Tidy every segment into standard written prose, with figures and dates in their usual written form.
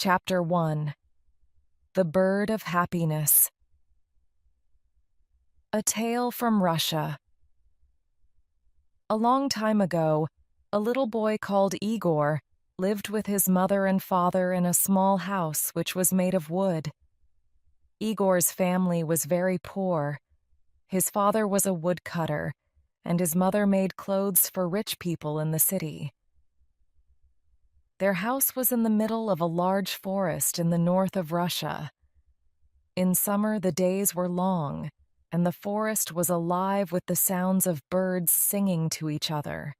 Chapter 1. The Bird of Happiness. A Tale from Russia. A long time ago, a little boy called Igor lived with his mother and father in a small house which was made of wood. Igor's family was very poor. His father was a woodcutter, and his mother made clothes for rich people in the city. Their house was in the middle of a large forest in the north of Russia. In summer, the days were long, and the forest was alive with the sounds of birds singing to each other.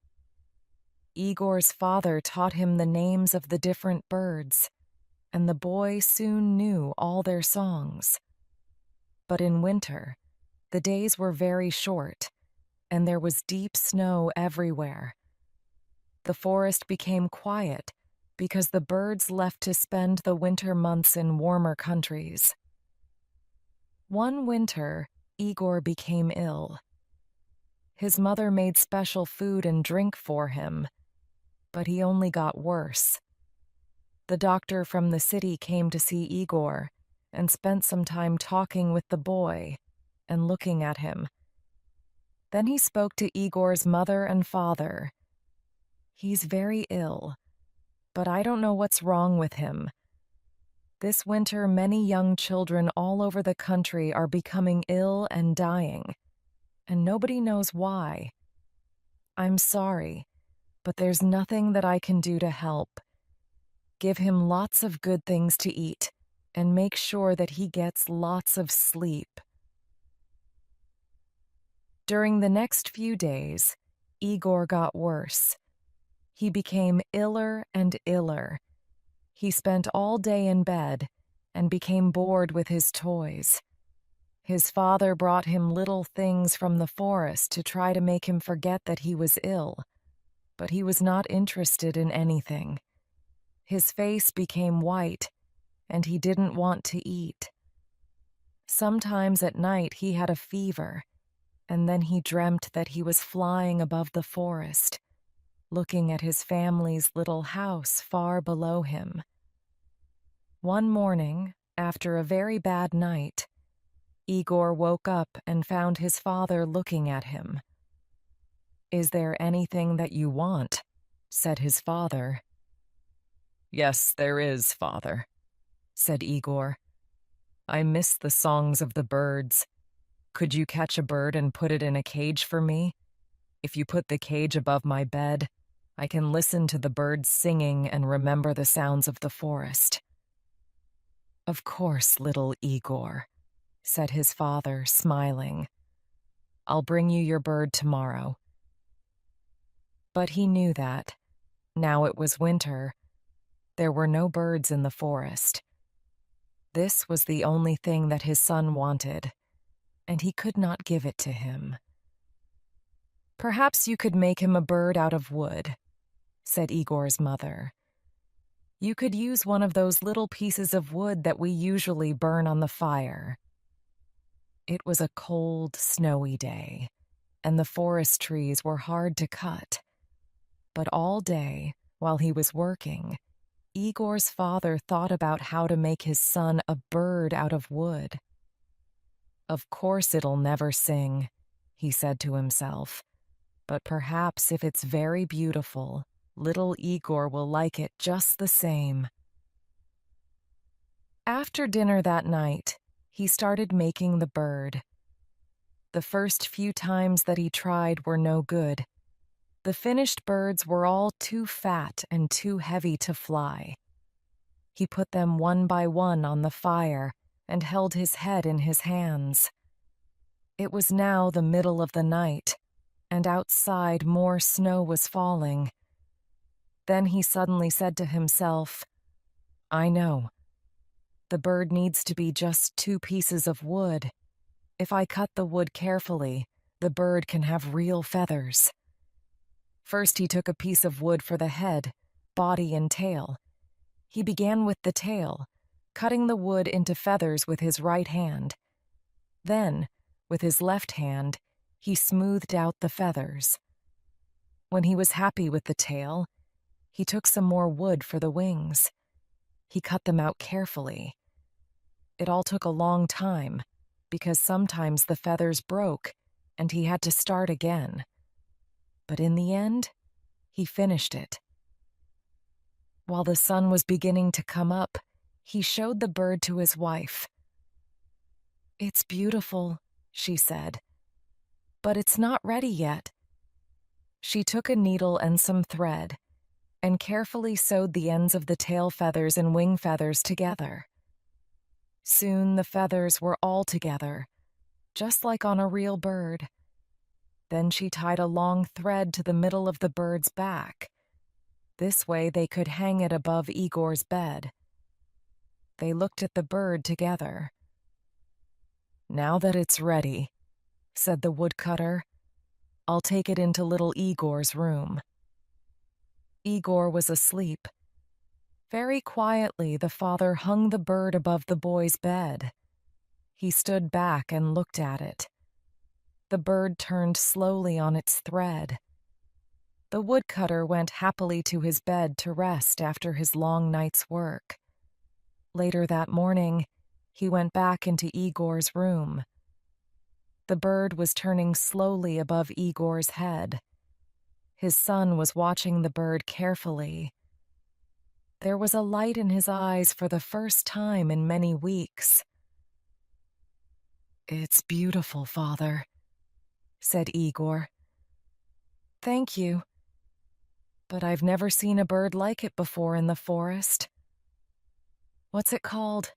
Igor's father taught him the names of the different birds, and the boy soon knew all their songs. But in winter, the days were very short, and there was deep snow everywhere. The forest became quiet because the birds left to spend the winter months in warmer countries. One winter, Igor became ill. His mother made special food and drink for him, but he only got worse. The doctor from the city came to see Igor and spent some time talking with the boy and looking at him. Then he spoke to Igor's mother and father. "He's very ill, but I don't know what's wrong with him. This winter, many young children all over the country are becoming ill and dying, and nobody knows why. I'm sorry, but there's nothing that I can do to help. Give him lots of good things to eat, and make sure that he gets lots of sleep." During the next few days, Igor got worse. He became iller and iller. He spent all day in bed and became bored with his toys. His father brought him little things from the forest to try to make him forget that he was ill, but he was not interested in anything. His face became white, and he didn't want to eat. Sometimes at night he had a fever, and then he dreamt that he was flying above the forest, looking at his family's little house far below him. One morning, after a very bad night, Igor woke up and found his father looking at him. "Is there anything that you want?" said his father. "Yes, there is, father," said Igor. "I miss the songs of the birds. Could you catch a bird and put it in a cage for me? If you put the cage above my bed, I can listen to the birds singing and remember the sounds of the forest." "Of course, little Igor," said his father, smiling. "I'll bring you your bird tomorrow." But he knew that, now it was winter, there were no birds in the forest. This was the only thing that his son wanted, and he could not give it to him. "Perhaps you could make him a bird out of wood," said Igor's mother. "You could use one of those little pieces of wood that we usually burn on the fire." It was a cold, snowy day, and the forest trees were hard to cut. But all day, while he was working, Igor's father thought about how to make his son a bird out of wood. "Of course it'll never sing," he said to himself, "but perhaps if it's very beautiful, little Igor will like it just the same." After dinner that night, he started making the bird. The first few times that he tried were no good. The finished birds were all too fat and too heavy to fly. He put them one by one on the fire and held his head in his hands. It was now the middle of the night, and outside more snow was falling. Then he suddenly said to himself, "I know. The bird needs to be just 2 pieces of wood. If I cut the wood carefully, the bird can have real feathers." First he took a piece of wood for the head, body, and tail. He began with the tail, cutting the wood into feathers with his right hand. Then, with his left hand, he smoothed out the feathers. When he was happy with the tail, he took some more wood for the wings. He cut them out carefully. It all took a long time, because sometimes the feathers broke and he had to start again. But in the end, he finished it. While the sun was beginning to come up, he showed the bird to his wife. "It's beautiful," she said, "but it's not ready yet." She took a needle and some thread and carefully sewed the ends of the tail feathers and wing feathers together. Soon the feathers were all together, just like on a real bird. Then she tied a long thread to the middle of the bird's back. This way they could hang it above Igor's bed. They looked at the bird together. "Now that it's ready," said the woodcutter, "I'll take it into little Igor's room." Igor was asleep. Very quietly, the father hung the bird above the boy's bed. He stood back and looked at it. The bird turned slowly on its thread. The woodcutter went happily to his bed to rest after his long night's work. Later that morning, he went back into Igor's room. The bird was turning slowly above Igor's head. His son was watching the bird carefully. There was a light in his eyes for the first time in many weeks. "It's beautiful, Father," said Igor. "Thank you. But I've never seen a bird like it before in the forest." "What's it called?"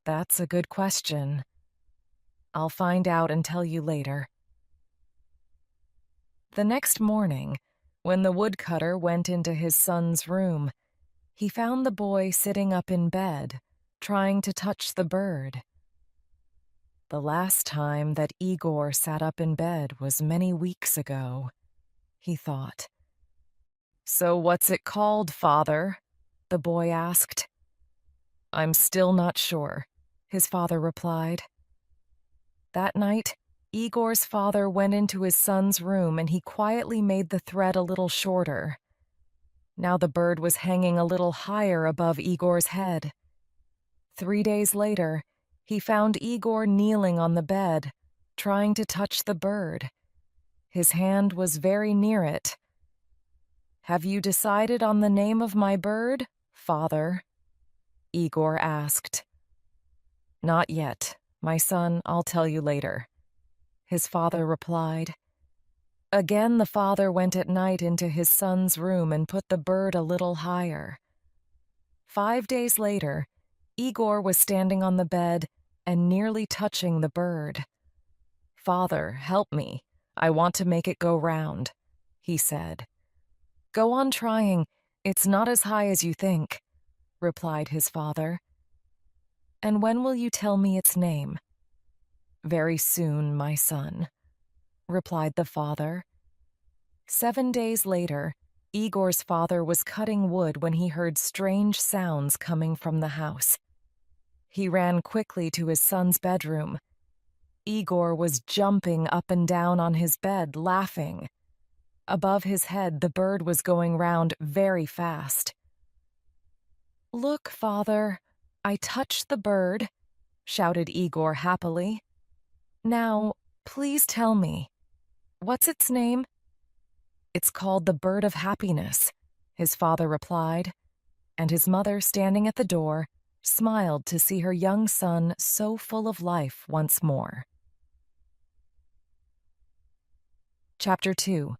"That's a good question. I'll find out and tell you later." The next morning, when the woodcutter went into his son's room, he found the boy sitting up in bed, trying to touch the bird. The last time that Igor sat up in bed was many weeks ago, he thought. "So what's it called, Father?" the boy asked. "I'm still not sure," his father replied. That night, Igor's father went into his son's room and he quietly made the thread a little shorter. Now the bird was hanging a little higher above Igor's head. 3 days later, he found Igor kneeling on the bed, trying to touch the bird. His hand was very near it. "Have you decided on the name of my bird, Father?" Igor asked. "Not yet, my son, I'll tell you later," his father replied. Again the father went at night into his son's room and put the bird a little higher. 5 days later, Igor was standing on the bed and nearly touching the bird. "Father, help me. I want to make it go round," he said. "Go on trying. It's not as high as you think," replied his father. "And when will you tell me its name?" "Very soon, my son," replied the father. 7 days later, Igor's father was cutting wood when he heard strange sounds coming from the house. He ran quickly to his son's bedroom. Igor was jumping up and down on his bed, laughing. Above his head, the bird was going round very fast. "Look, Father, I touched the bird," shouted Igor happily. "Now, please tell me, what's its name?" "It's called the Bird of Happiness," his father replied, and his mother, standing at the door, smiled to see her young son so full of life once more. Chapter 2.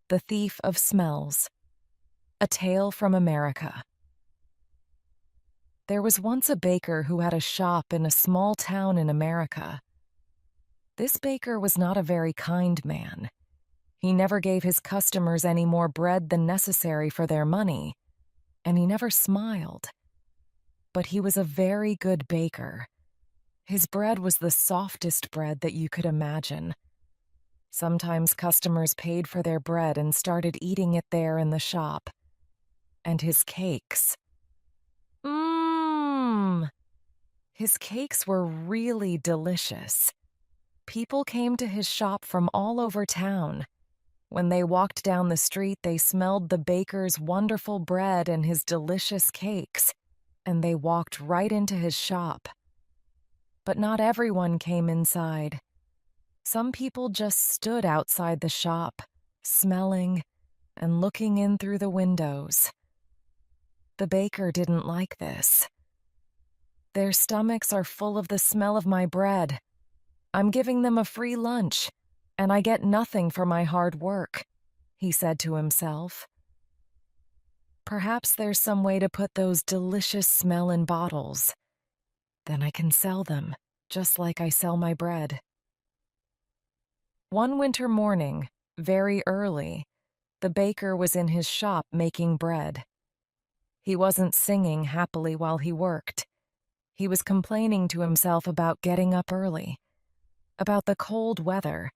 The Thief of Smells. A Tale from America. There was once a baker who had a shop in a small town in America. This baker was not a very kind man. He never gave his customers any more bread than necessary for their money, and he never smiled. But he was a very good baker. His bread was the softest bread that you could imagine. Sometimes customers paid for their bread and started eating it there in the shop. And his cakes. His cakes were really delicious. People came to his shop from all over town. When they walked down the street, they smelled the baker's wonderful bread and his delicious cakes. and they walked right into his shop. But not everyone came inside. Some people just stood outside the shop, smelling and looking in through the windows. The baker didn't like this. "Their stomachs are full of the smell of my bread. I'm giving them a free lunch, and I get nothing for my hard work," he said to himself. "Perhaps there's some way to put those delicious smell in bottles. Then I can sell them, just like I sell my bread." One winter morning, very early, the baker was in his shop making bread. He wasn't singing happily while he worked. He was complaining to himself about getting up early, about the cold weather,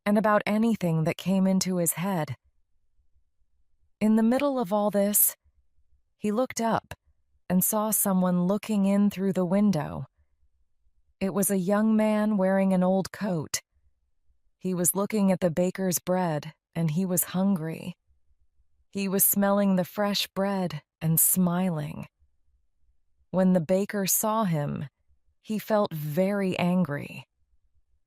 and about anything that came into his head. In the middle of all this, he looked up and saw someone looking in through the window. It was a young man wearing an old coat. He was looking at the baker's bread, and he was hungry. He was smelling the fresh bread and smiling. When the baker saw him, he felt very angry.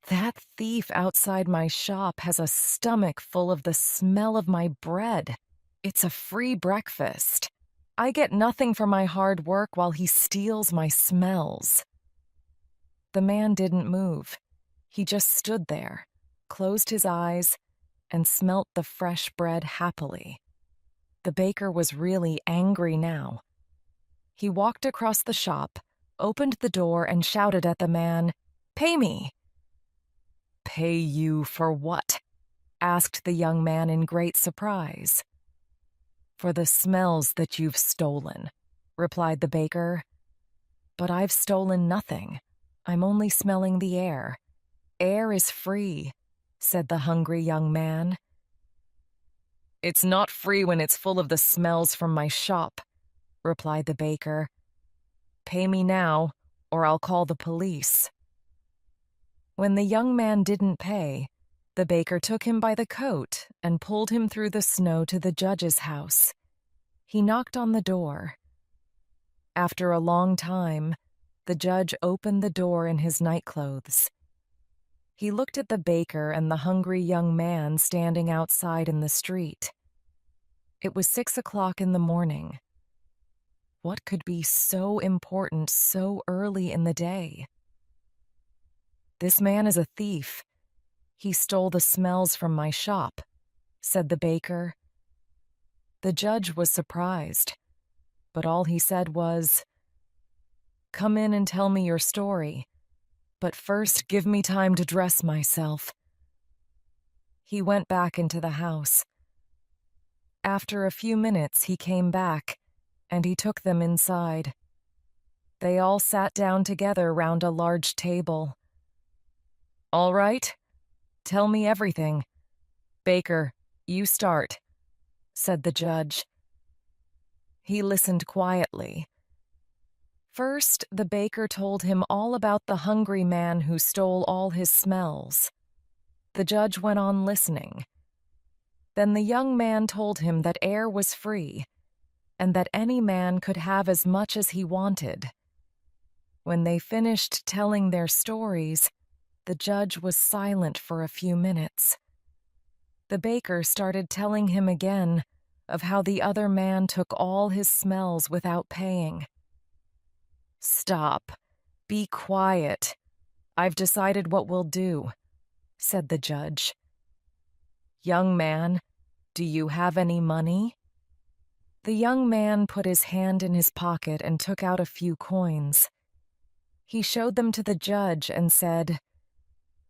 "That thief outside my shop has a stomach full of the smell of my bread. It's a free breakfast. I get nothing for my hard work while he steals my smells." The man didn't move. He just stood there, closed his eyes, and smelt the fresh bread happily. The baker was really angry now. He walked across the shop, opened the door, and shouted at the man, "Pay me!" "Pay you for what?" asked the young man in great surprise. "For the smells that you've stolen," replied the baker. "But I've stolen nothing. I'm only smelling the air. Air is free," said the hungry young man. "It's not free when it's full of the smells from my shop," replied the baker. "Pay me now, or I'll call the police." When the young man didn't pay, the baker took him by the coat and pulled him through the snow to the judge's house. He knocked on the door. After a long time, the judge opened the door in his nightclothes. He looked at the baker and the hungry young man standing outside in the street. It was 6 o'clock in the morning. What could be so important so early in the day? "This man is a thief. He stole the smells from my shop," said the baker. The judge was surprised, but all he said was, "Come in and tell me your story, but first give me time to dress myself." He went back into the house. After a few minutes, he came back, and he took them inside. They all sat down together round a large table. "All right, tell me everything. Baker, you start," said the judge. He listened quietly. First, the baker told him all about the hungry man who stole all his smells. The judge went on listening. Then the young man told him that air was free, and that any man could have as much as he wanted. When they finished telling their stories, the judge was silent for a few minutes. The baker started telling him again of how the other man took all his smells without paying. "Stop. Be quiet. I've decided what we'll do," said the judge. "Young man, do you have any money?" The young man put his hand in his pocket and took out a few coins. He showed them to the judge and said,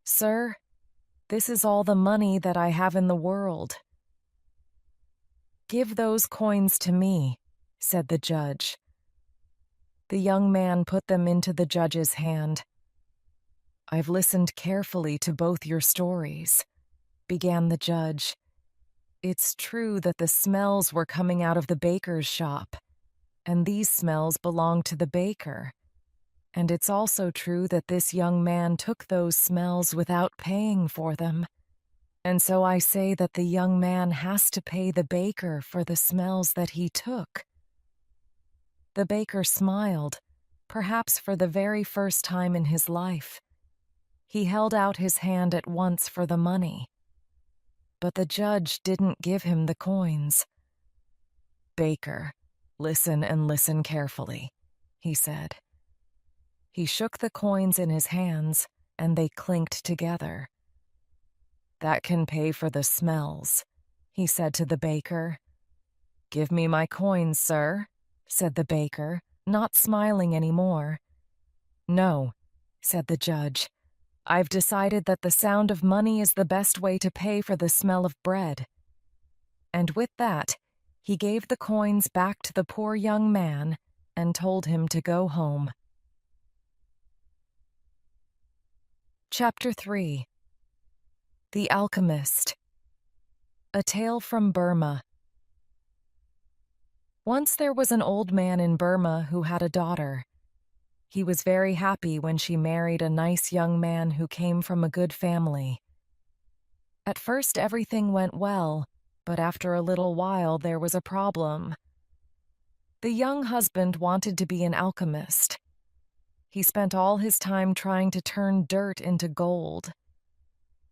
"Sir, this is all the money that I have in the world." "Give those coins to me," said the judge. The young man put them into the judge's hand. "I've listened carefully to both your stories," began the judge. "It's true that the smells were coming out of the baker's shop, and these smells belong to the baker. And it's also true that this young man took those smells without paying for them. And so I say that the young man has to pay the baker for the smells that he took." The baker smiled, perhaps for the very first time in his life. He held out his hand at once for the money. But the judge didn't give him the coins. "Baker, listen and listen carefully," he said. He shook the coins in his hands, and they clinked together. "That can pay for the smells," he said to the baker. "Give me my coins, sir," said the baker, not smiling anymore. "No," said the judge. "I've decided that the sound of money is the best way to pay for the smell of bread." And with that, he gave the coins back to the poor young man and told him to go home. Chapter 3. The Alchemist. A Tale from Burma. Once there was an old man in Burma who had a daughter. He was very happy when she married a nice young man who came from a good family. At first everything went well, but after a little while there was a problem. The young husband wanted to be an alchemist. He spent all his time trying to turn dirt into gold.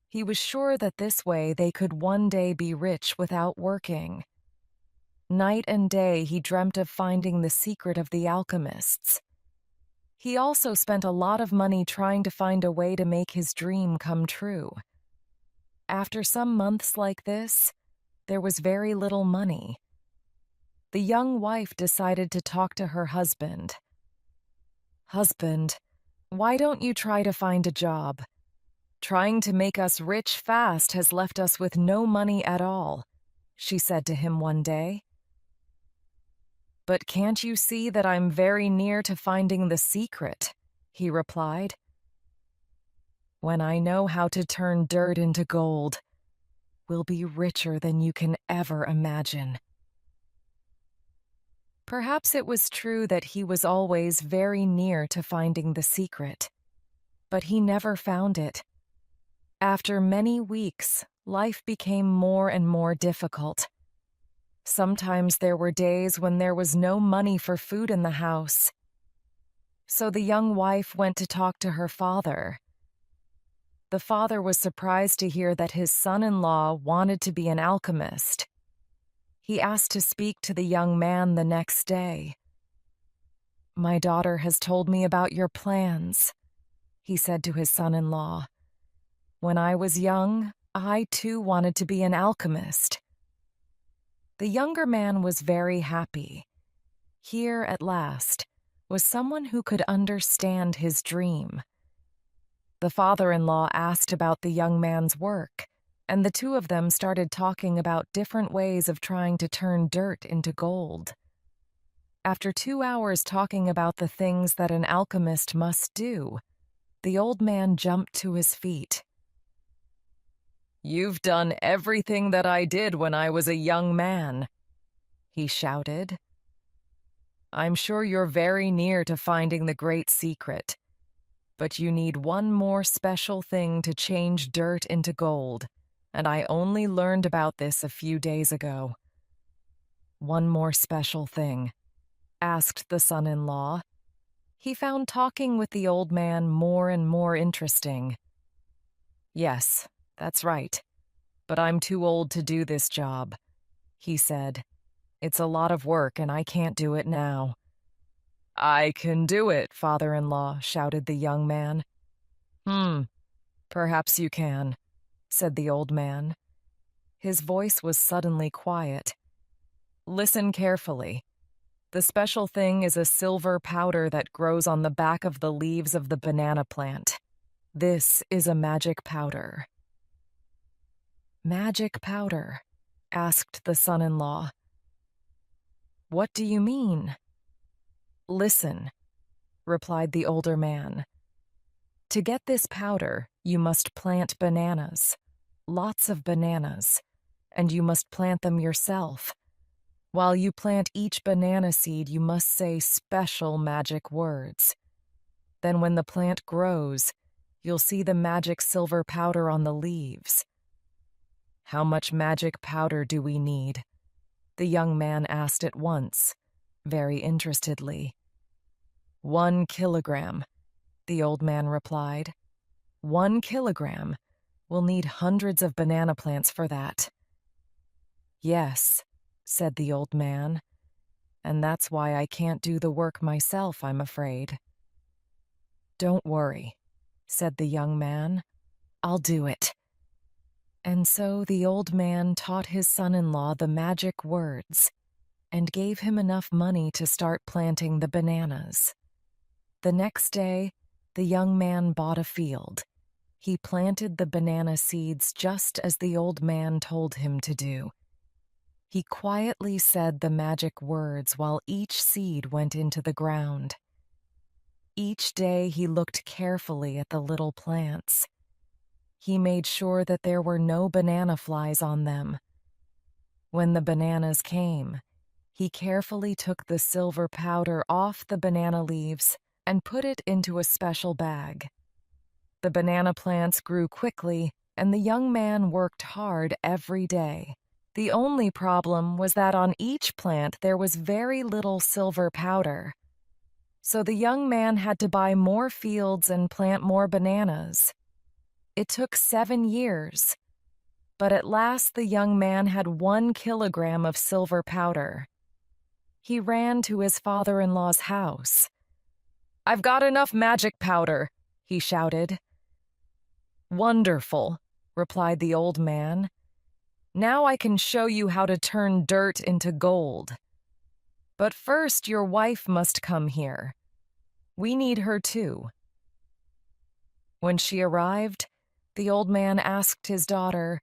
He was sure that this way they could one day be rich without working. Night and day he dreamt of finding the secret of the alchemists. He also spent a lot of money trying to find a way to make his dream come true. After some months like this, there was very little money. The young wife decided to talk to her husband. "Husband, why don't you try to find a job? Trying to make us rich fast has left us with no money at all," she said to him one day. "But can't you see that I'm very near to finding the secret?" he replied. "When I know how to turn dirt into gold, we'll be richer than you can ever imagine." Perhaps it was true that he was always very near to finding the secret, but he never found it. After many weeks, life became more and more difficult. Sometimes there were days when there was no money for food in the house. So the young wife went to talk to her father. The father was surprised to hear that his son-in-law wanted to be an alchemist. He asked to speak to the young man the next day. "My daughter has told me about your plans," he said to his son-in-law. "When I was young, I too wanted to be an alchemist." The younger man was very happy. Here, at last, was someone who could understand his dream. The father-in-law asked about the young man's work, and the two of them started talking about different ways of trying to turn dirt into gold. After 2 hours talking about the things that an alchemist must do, the old man jumped to his feet. "You've done everything that I did when I was a young man," he shouted. "I'm sure you're very near to finding the great secret, but you need one more special thing to change dirt into gold, and I only learned about this a few days ago." "One more special thing?" asked the son-in-law. He found talking with the old man more and more interesting. "Yes, that's right, but I'm too old to do this job," he said. "It's a lot of work and I can't do it now." "I can do it, father-in-law," shouted the young man. Perhaps you can," said the old man. His voice was suddenly quiet. "Listen carefully. The special thing is a silver powder that grows on the back of the leaves of the banana plant. This is a magic powder." "Magic powder?" asked the son-in-law. "What do you mean?" "Listen," replied the older man. "To get this powder, you must plant bananas, lots of bananas, and you must plant them yourself. While you plant each banana seed, you must say special magic words. Then when the plant grows, you'll see the magic silver powder on the leaves." "How much magic powder do we need?" the young man asked at once. very interestedly. 1 kilogram, the old man replied. 1 kilogram. We'll need hundreds of banana plants for that. Yes, said the old man, and that's why I can't do the work myself, I'm afraid. Don't worry, said the young man. I'll do it. And so the old man taught his son-in-law the magic words and gave him enough money to start planting the bananas. The next day, the young man bought a field. He planted the banana seeds just as the old man told him to do. He quietly said the magic words while each seed went into the ground. Each day he looked carefully at the little plants. He made sure that there were no banana flies on them. When the bananas came, he carefully took the silver powder off the banana leaves and put it into a special bag. The banana plants grew quickly, and the young man worked hard every day. The only problem was that on each plant there was very little silver powder. So the young man had to buy more fields and plant more bananas. It took 7 years, but at last the young man had 1 kilogram of silver powder. He ran to his father-in-law's house. "I've got enough magic powder," he shouted. "Wonderful," replied the old man. "Now I can show you how to turn dirt into gold. But first your wife must come here. We need her too." When she arrived, the old man asked his daughter,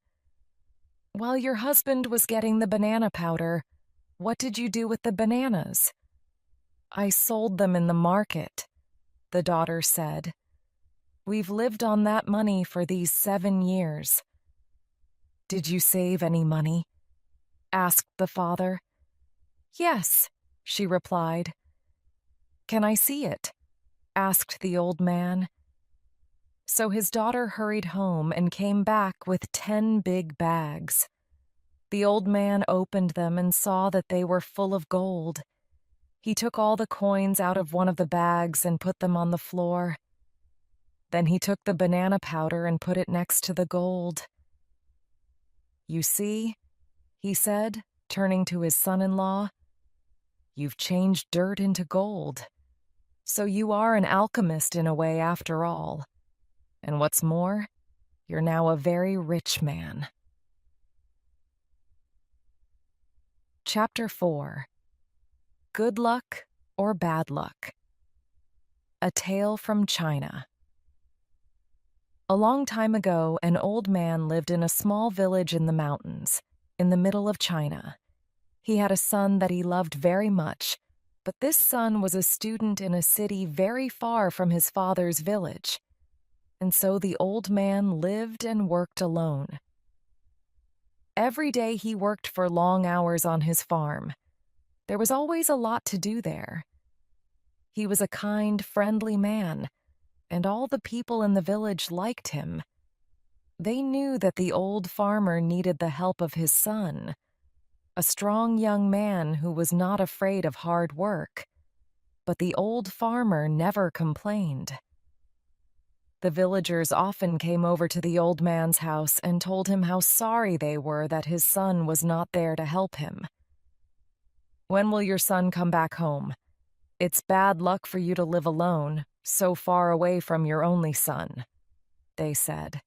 "While your husband was getting the banana powder, what did you do with the bananas?" "I sold them in the market," the daughter said. "We've lived on that money for these 7 years." "Did you save any money?" asked the father. "Yes," she replied. "Can I see it?" asked the old man. So his daughter hurried home and came back with 10 big bags. The old man opened them and saw that they were full of gold. He took all the coins out of one of the bags and put them on the floor. Then he took the banana powder and put it next to the gold. "You see," he said, turning to his son-in-law, "you've changed dirt into gold. So you are an alchemist in a way after all. And what's more, you're now a very rich man." Chapter 4. Good Luck or Bad Luck? A Tale from China. A long time ago, an old man lived in a small village in the mountains, in the middle of China. He had a son that he loved very much, but this son was a student in a city very far from his father's village. And so the old man lived and worked alone. Every day he worked for long hours on his farm. There was always a lot to do there. He was a kind, friendly man, and all the people in the village liked him. They knew that the old farmer needed the help of his son, a strong young man who was not afraid of hard work. But the old farmer never complained. The villagers often came over to the old man's house and told him how sorry they were that his son was not there to help him. "When will your son come back home? It's bad luck for you to live alone, so far away from your only son," they said.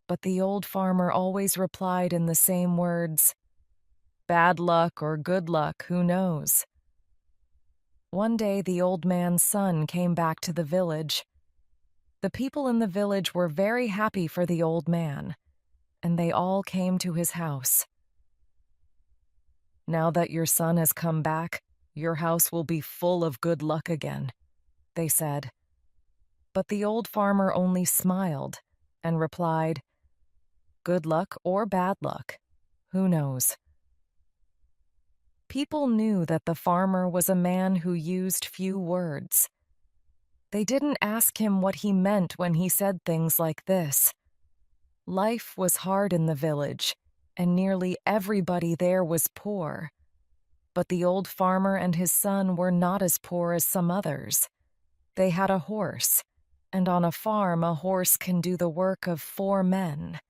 But the old farmer always replied in the same words, "Bad luck or good luck, who knows?" One day the old man's son came back to the village. The people in the village were very happy for the old man, and they all came to his house. "Now that your son has come back, your house will be full of good luck again," they said. But the old farmer only smiled and replied, "Good luck or bad luck, who knows?" People knew that the farmer was a man who used few words. They didn't ask him what he meant when he said things like this. Life was hard in the village, and nearly everybody there was poor. But the old farmer and his son were not as poor as some others. They had a horse, and on a farm a horse can do the work of 4 men.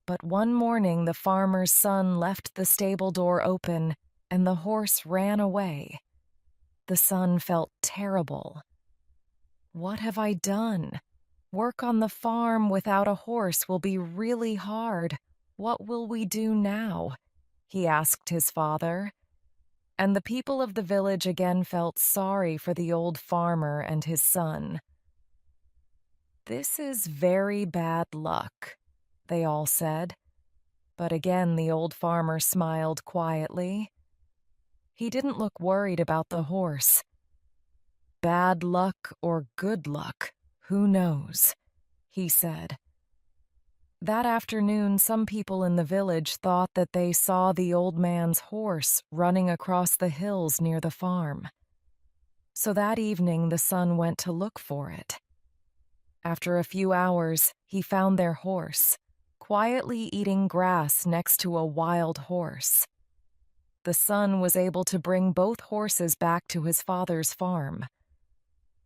But one morning the farmer's son left the stable door open, and the horse ran away. The son felt terrible. "What have I done? Work on the farm without a horse will be really hard. What will we do now?" he asked his father. And the people of the village again felt sorry for the old farmer and his son. "This is very bad luck," they all said. But again the old farmer smiled quietly. He didn't look worried about the horse. "Bad luck or good luck, who knows?" he said. That afternoon, some people in the village thought that they saw the old man's horse running across the hills near the farm. So that evening, the son went to look for it. After a few hours, he found their horse, quietly eating grass next to a wild horse. The son was able to bring both horses back to his father's farm.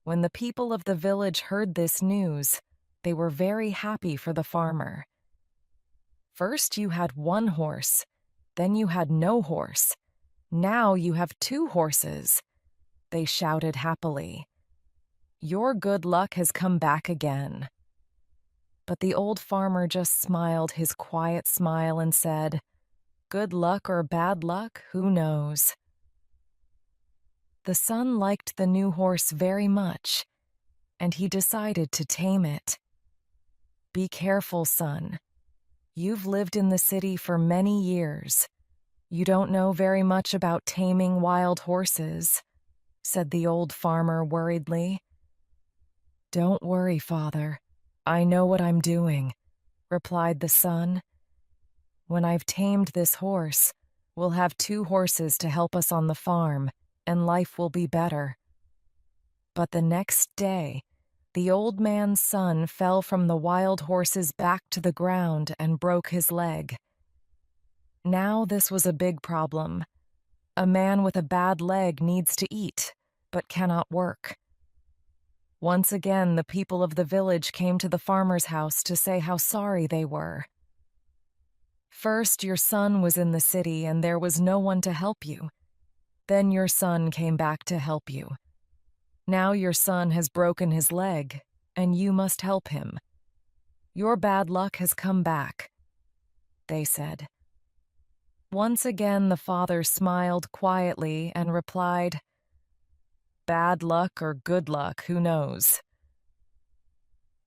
When the people of the village heard this news, they were very happy for the farmer. "First you had 1 horse, then you had no horse. Now you have 2 horses," they shouted happily. "Your good luck has come back again." But the old farmer just smiled his quiet smile and said, "Good luck or bad luck, who knows?" The son liked the new horse very much, and he decided to tame it. "Be careful, son. You've lived in the city for many years. You don't know very much about taming wild horses," said the old farmer worriedly. "Don't worry, father. I know what I'm doing," replied the son. "When I've tamed this horse, we'll have 2 horses to help us on the farm, and life will be better." But the next day, the old man's son fell from the wild horse's back to the ground and broke his leg. Now this was a big problem. A man with a bad leg needs to eat, but cannot work. Once again, the people of the village came to the farmer's house to say how sorry they were. "First, your son was in the city and there was no one to help you. Then your son came back to help you. Now your son has broken his leg, and you must help him. Your bad luck has come back," they said. Once again the father smiled quietly and replied, "Bad luck or good luck, who knows?"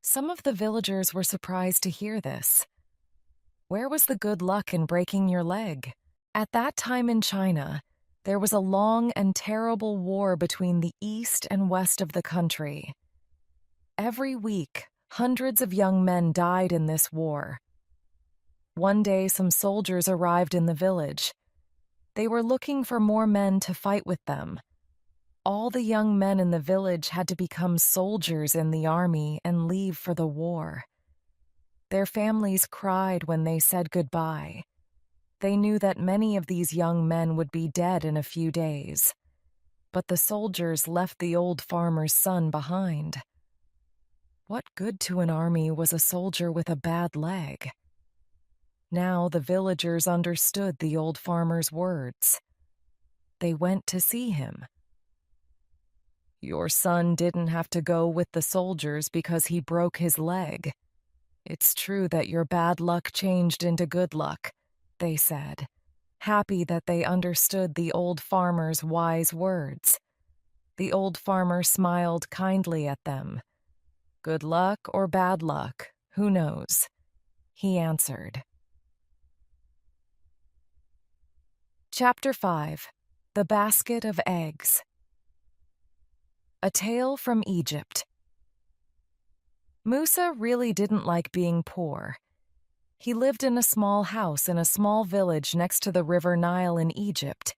Some of the villagers were surprised to hear this. Where was the good luck in breaking your leg? At that time in China, there was a long and terrible war between the east and west of the country. Every week, hundreds of young men died in this war. One day, some soldiers arrived in the village. They were looking for more men to fight with them. All the young men in the village had to become soldiers in the army and leave for the war. Their families cried when they said goodbye. They knew that many of these young men would be dead in a few days. But the soldiers left the old farmer's son behind. What good to an army was a soldier with a bad leg? Now the villagers understood the old farmer's words. They went to see him. "Your son didn't have to go with the soldiers because he broke his leg. It's true that your bad luck changed into good luck," they said, happy that they understood the old farmer's wise words. The old farmer smiled kindly at them. "Good luck or bad luck, who knows?" he answered. Chapter 5. The Basket of Eggs. A Tale from Egypt. Musa really didn't like being poor. He lived in a small house in a small village next to the River Nile in Egypt.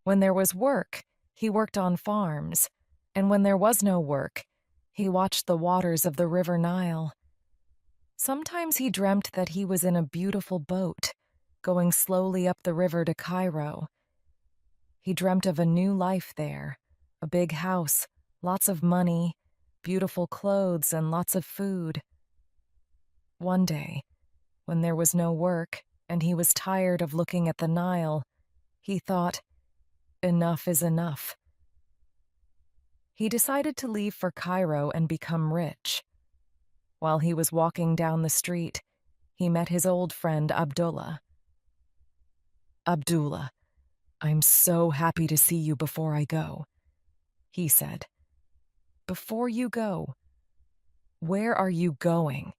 When there was work, he worked on farms, and when there was no work, he watched the waters of the River Nile. Sometimes he dreamt that he was in a beautiful boat, going slowly up the river to Cairo. He dreamt of a new life there, a big house, lots of money, beautiful clothes, and lots of food. One day, when there was no work and he was tired of looking at the Nile, he thought, enough is enough. He decided to leave for Cairo and become rich. While he was walking down the street, he met his old friend Abdullah. "Abdullah, I'm so happy to see you before I go," he said. "Before you go? Where are you going?"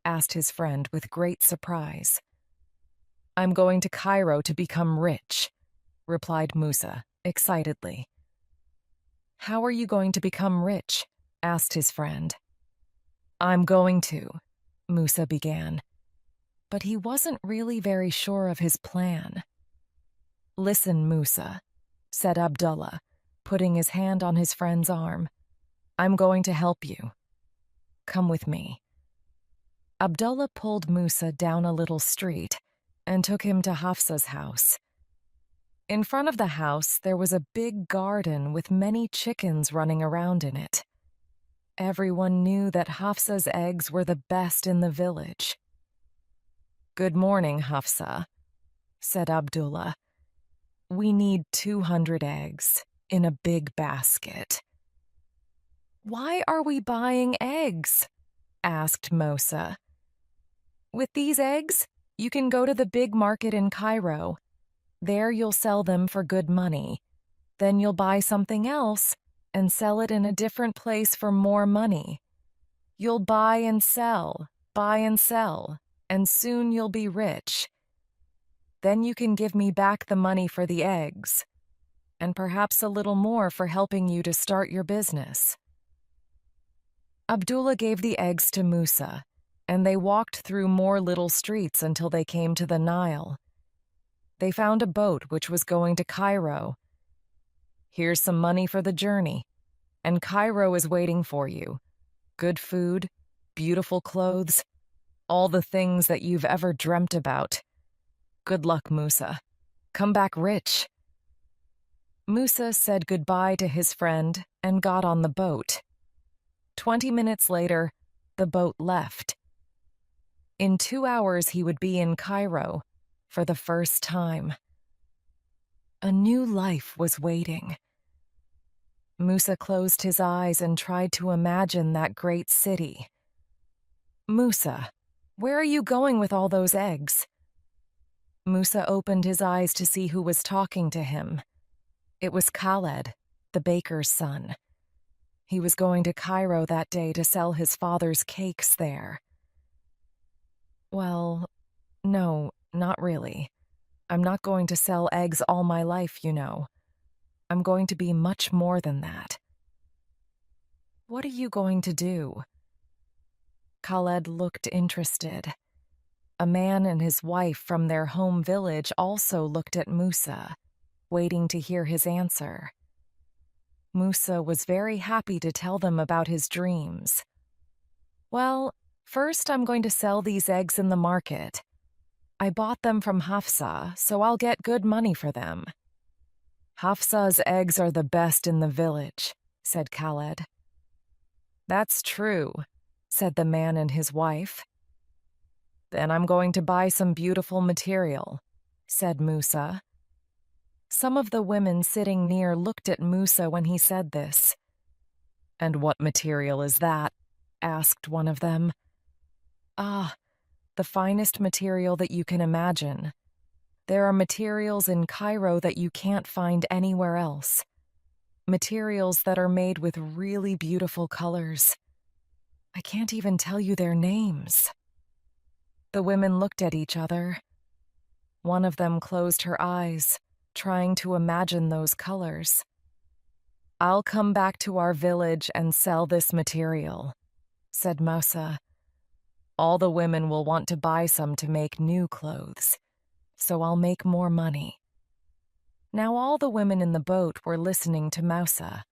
asked his friend with great surprise. "I'm going to Cairo to become rich," replied Musa excitedly. "How are you going to become rich?" asked his friend. "I'm going to," Musa began, but he wasn't really very sure of his plan. "Listen, Musa," said Abdullah, putting his hand on his friend's arm. "I'm going to help you. Come with me." Abdullah pulled Musa down a little street and took him to Hafsa's house. In front of the house, there was a big garden with many chickens running around in it. Everyone knew that Hafsa's eggs were the best in the village. "Good morning, Hafsa," said Abdullah. "We need 200 eggs in a big basket." "Why are we buying eggs?" asked Musa. "With these eggs, you can go to the big market in Cairo. There you'll sell them for good money. Then you'll buy something else and sell it in a different place for more money. You'll buy and sell, and soon you'll be rich. Then you can give me back the money for the eggs, and perhaps a little more for helping you to start your business." Abdullah gave the eggs to Musa, and they walked through more little streets until they came to the Nile. They found a boat which was going to Cairo. "Here's some money for the journey, and Cairo is waiting for you. Good food, beautiful clothes, all the things that you've ever dreamt about. Good luck, Musa. Come back rich." Musa said goodbye to his friend and got on the boat. 20 minutes later, the boat left. In 2 hours, he would be in Cairo for the first time. A new life was waiting. Musa closed his eyes and tried to imagine that great city. "Musa, where are you going with all those eggs?" Musa opened his eyes to see who was talking to him. It was Khaled, the baker's son. He was going to Cairo that day to sell his father's cakes there. "Well, no, not really. I'm not going to sell eggs all my life, you know. I'm going to be much more than that." "What are you going to do?" Khaled looked interested. A man and his wife from their home village also looked at Musa, waiting to hear his answer. Musa was very happy to tell them about his dreams. "Well, first I'm going to sell these eggs in the market. I bought them from Hafsa, so I'll get good money for them." "Hafsa's eggs are the best in the village," said Khaled. "That's true," said the man and his wife. "Then I'm going to buy some beautiful material," said Musa. Some of the women sitting near looked at Musa when he said this. "And what material is that?" asked one of them. "Ah, the finest material that you can imagine. There are materials in Cairo that you can't find anywhere else. Materials that are made with really beautiful colors. I can't even tell you their names." The women looked at each other. One of them closed her eyes, trying to imagine those colors. "I'll come back to our village and sell this material," said Musa. "All the women will want to buy some to make new clothes, so I'll make more money." Now all the women in the boat were listening to Musa.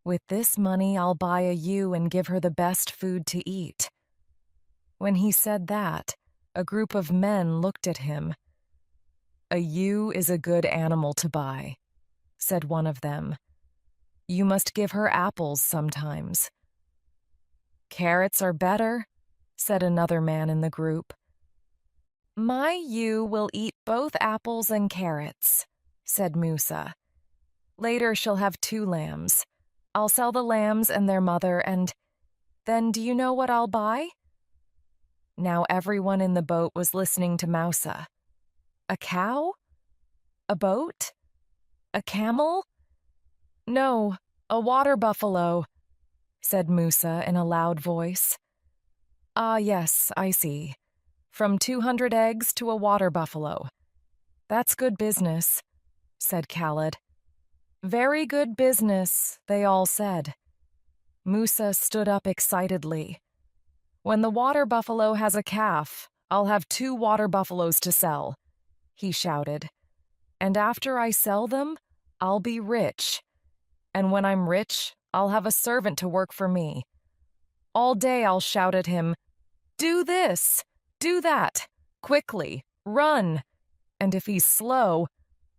"With this money, I'll buy a ewe and give her the best food to eat." When he said that, a group of men looked at him. "A ewe is a good animal to buy," said one of them. "You must give her apples sometimes." "Carrots are better," said another man in the group. "My ewe will eat both apples and carrots," said Musa. "Later she'll have 2 lambs. I'll sell the lambs and their mother, and then do you know what I'll buy?" Now everyone in the boat was listening to Mousa. "A cow? A boat? A camel?" "No, a water buffalo," said Musa in a loud voice. "Ah, yes, I see. From 200 eggs to a water buffalo. That's good business," said Khaled. "Very good business," they all said. Musa stood up excitedly. "When the water buffalo has a calf, I'll have 2 water buffaloes to sell," he shouted. "And after I sell them, I'll be rich. And when I'm rich, I'll have a servant to work for me. All day I'll shout at him, 'Do this! Do that! Quickly! Run!' And if he's slow,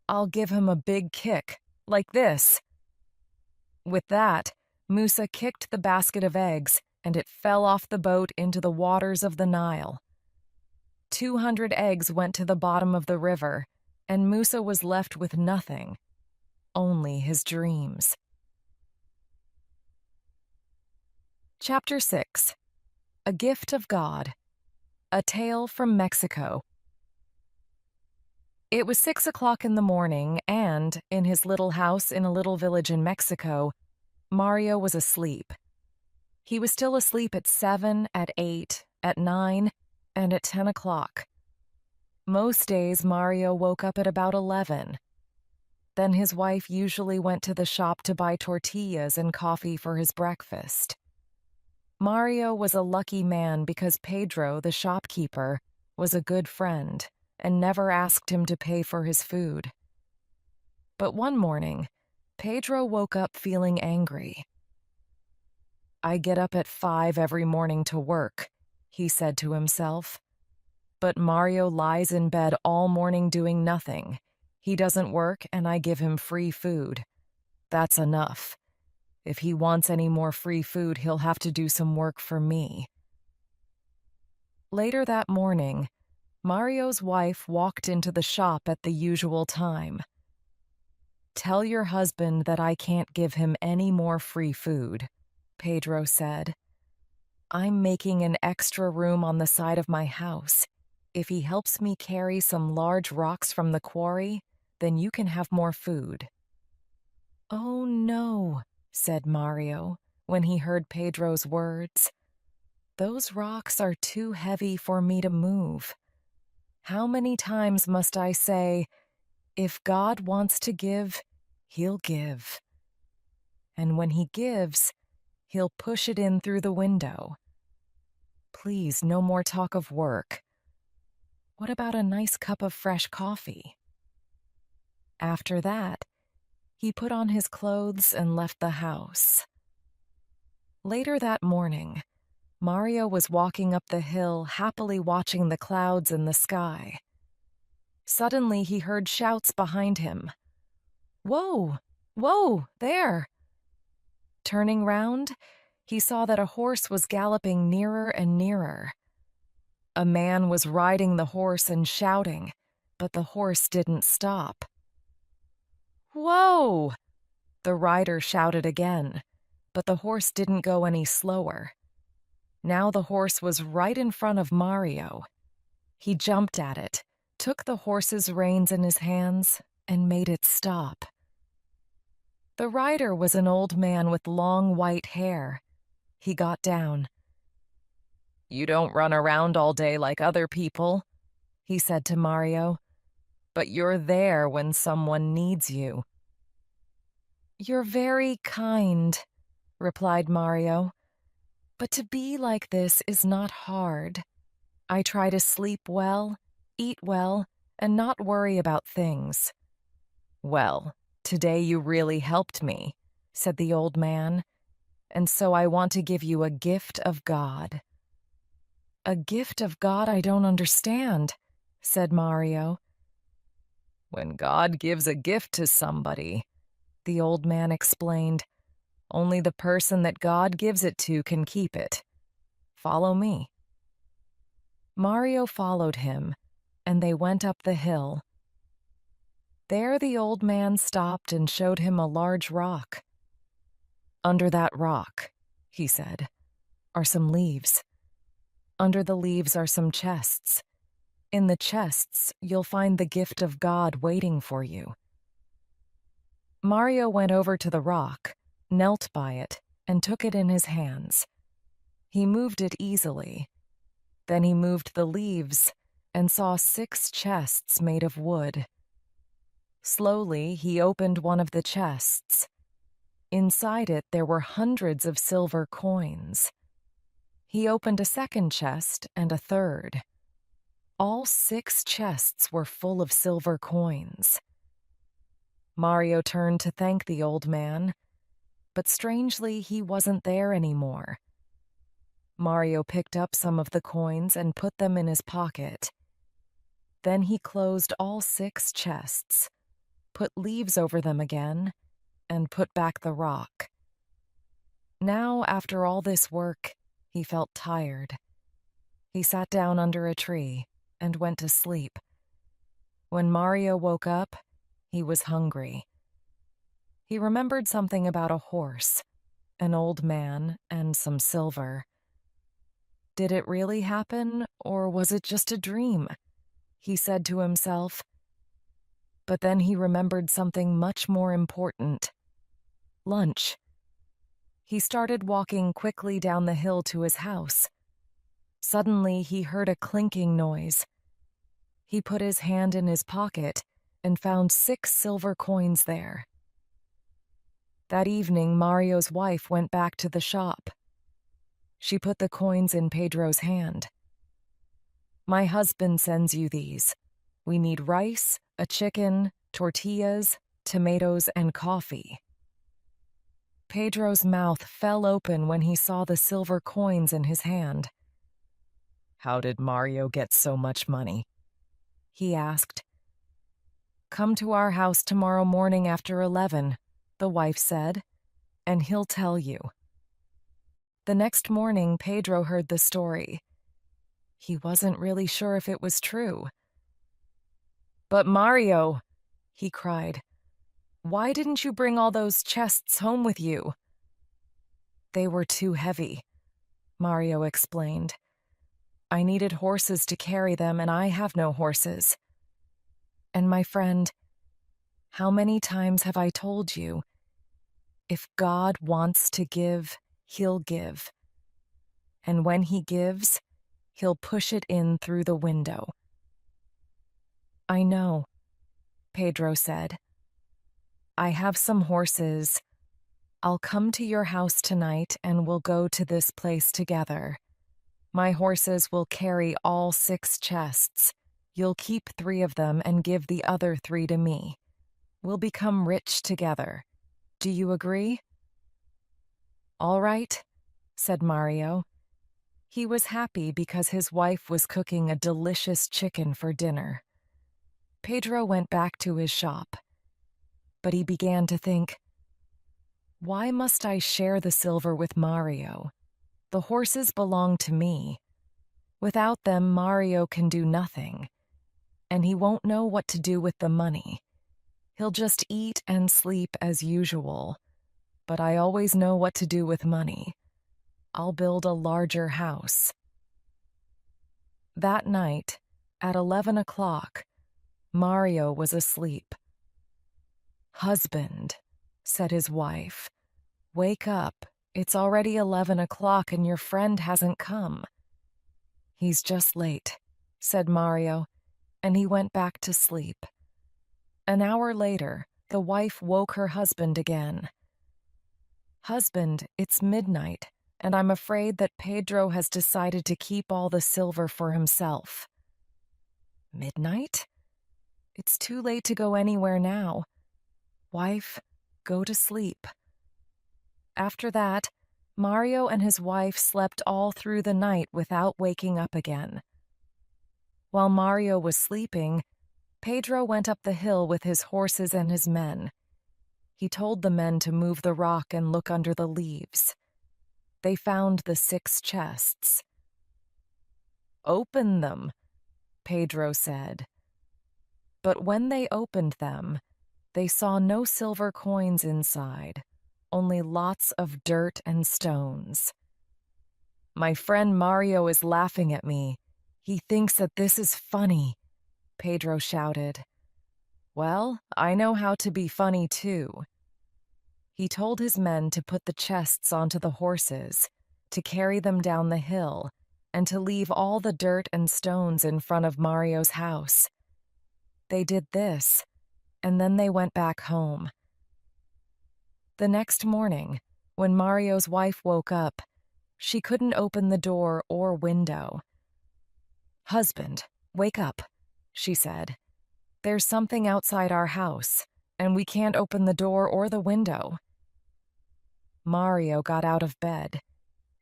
I'll give him a big kick, like this." With that, Musa kicked the basket of eggs, and it fell off the boat into the waters of the Nile. 200 eggs went to the bottom of the river, and Musa was left with nothing, only his dreams. Chapter 6. A Gift of God. A Tale from Mexico. It was 6 o'clock in the morning, and, in his little house in a little village in Mexico, Mario was asleep. He was still asleep at 7, at 8, at 9, and at 10 o'clock. Most days, Mario woke up at about 11. Then his wife usually went to the shop to buy tortillas and coffee for his breakfast. Mario was a lucky man because Pedro, the shopkeeper, was a good friend and never asked him to pay for his food. But one morning, Pedro woke up feeling angry. "I get up at 5 every morning to work," he said to himself. "But Mario lies in bed all morning doing nothing. He doesn't work and I give him free food. That's enough. If he wants any more free food, he'll have to do some work for me." Later that morning, Mario's wife walked into the shop at the usual time. "Tell your husband that I can't give him any more free food," Pedro said. "I'm making an extra room on the side of my house. If he helps me carry some large rocks from the quarry, then you can have more food." "Oh no," said Mario when he heard Pedro's words. "Those rocks are too heavy for me to move. How many times must I say, 'If God wants to give, he'll give.' And when he gives, he'll push it in through the window. Please, no more talk of work. What about a nice cup of fresh coffee?" After that, he put on his clothes and left the house. Later that morning, Mario was walking up the hill, happily watching the clouds in the sky. Suddenly, he heard shouts behind him. "Whoa! Whoa! There!" Turning round, he saw that a horse was galloping nearer and nearer. A man was riding the horse and shouting, but the horse didn't stop. "Whoa!" the rider shouted again, but the horse didn't go any slower. Now the horse was right in front of Mario. He jumped at it, took the horse's reins in his hands, and made it stop. The rider was an old man with long white hair. He got down. "You don't run around all day like other people," he said to Mario, "but you're there when someone needs you." "You're very kind," replied Mario. "But to be like this is not hard. I try to sleep well, eat well, and not worry about things." "Well, today you really helped me," said the old man, "and so I want to give you a gift of God." "A gift of God I don't understand," said Mario. When God gives a gift to somebody, the old man explained, only the person that God gives it to can keep it. Follow me. Mario followed him, and they went up the hill. There the old man stopped and showed him a large rock. Under that rock, he said, are some leaves. Under the leaves are some chests. In the chests, you'll find the gift of God waiting for you. Mario went over to the rock, knelt by it, and took it in his hands. He moved it easily. Then he moved the leaves and saw 6 chests made of wood. Slowly, he opened one of the chests. Inside it, there were hundreds of silver coins. He opened a second chest and a third. All 6 chests were full of silver coins. Mario turned to thank the old man, but strangely, he wasn't there anymore. Mario picked up some of the coins and put them in his pocket. Then he closed all 6 chests, put leaves over them again, and put back the rock. Now, after all this work, he felt tired. He sat down under a tree and went to sleep. When Mario woke up, he was hungry. He remembered something about a horse, an old man, and some silver. Did it really happen, or was it just a dream? He said to himself. But then he remembered something much more important. Lunch. He started walking quickly down the hill to his house. Suddenly, he heard a clinking noise. He put his hand in his pocket and found 6 silver coins there. That evening, Mario's wife went back to the shop. She put the coins in Pedro's hand. My husband sends you these. We need rice, a chicken, tortillas, tomatoes, and coffee. Pedro's mouth fell open when he saw the silver coins in his hand. How did Mario get so much money? He asked. Come to our house tomorrow morning after 11, the wife said, and he'll tell you. The next morning, Pedro heard the story. He wasn't really sure if it was true. But Mario, he cried, why didn't you bring all those chests home with you? They were too heavy, Mario explained. I needed horses to carry them, and I have no horses. And my friend, how many times have I told you, if God wants to give, he'll give. And when he gives, he'll push it in through the window. I know, Pedro said. I have some horses. I'll come to your house tonight and we'll go to this place together. My horses will carry all 6 chests. You'll keep 3 of them and give the other 3 to me. We'll become rich together. Do you agree? All right, said Mario. He was happy because his wife was cooking a delicious chicken for dinner. Pedro went back to his shop, but he began to think, why must I share the silver with Mario? The horses belong to me. Without them, Mario can do nothing, and he won't know what to do with the money. He'll just eat and sleep as usual, but I always know what to do with money. I'll build a larger house. That night, at 11 o'clock, Mario was asleep. Husband, said his wife, wake up. It's already 11 o'clock and your friend hasn't come. He's just late, said Mario, and he went back to sleep. An hour later, the wife woke her husband again. Husband, it's midnight, and I'm afraid that Pedro has decided to keep all the silver for himself. Midnight? It's too late to go anywhere now. Wife, go to sleep. After that, Mario and his wife slept all through the night without waking up again. While Mario was sleeping, Pedro went up the hill with his horses and his men. He told the men to move the rock and look under the leaves. They found the 6 chests. "Open them," Pedro said. But when they opened them, they saw no silver coins inside, only lots of dirt and stones. "My friend Mario is laughing at me. He thinks that this is funny," Pedro shouted. "Well, I know how to be funny too." He told his men to put the chests onto the horses, to carry them down the hill, and to leave all the dirt and stones in front of Mario's house. They did this, and then they went back home. The next morning, when Mario's wife woke up, she couldn't open the door or window. "Husband, wake up," she said. "There's something outside our house, and we can't open the door or the window." Mario got out of bed,